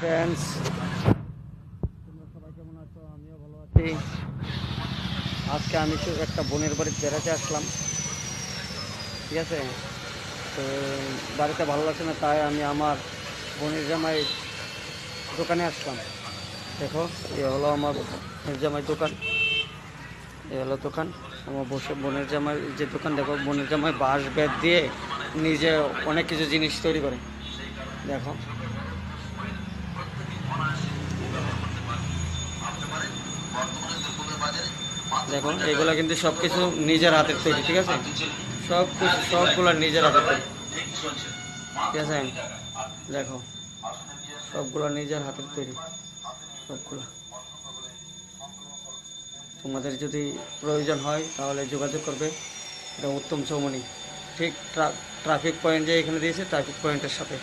Friends, তোমরা সবাই কেমন আছো? আমিও ভালো আছি। আজকে আমি একটা বোনের বাড়িতে বেড়াতে আসলাম, ঠিক আছে। তো বাড়িতে ভালো লাগছে না, তাই আমি আমার বোনের জামাই দোকানে আসলাম। দেখো, এ হলো আমার বোনের জামাই দোকান, এ হলো দোকান। আমার বোনের জামাই যে দোকান, দেখো বোনের জামাই বাঁশ বেত দিয়ে নিজে অনেক কিছু জিনিস তৈরি করে। দেখো, দেখো এগুলো কিন্তু সব কিছু নিজের হাতের তৈরি, ঠিক আছে। সব কিছু সবগুলো নিজের হাতের তৈরি, ঠিক আছে। দেখো, সবগুলো নিজের হাতের তৈরি, সবগুলো। তোমাদের যদি প্রয়োজন হয় তাহলে যোগাযোগ করবে। এটা উত্তম চৌমনি, ঠিক ট্রাফিক পয়েন্ট যে এখানে দিয়েছে, ট্রাফিক পয়েন্টের সাথে।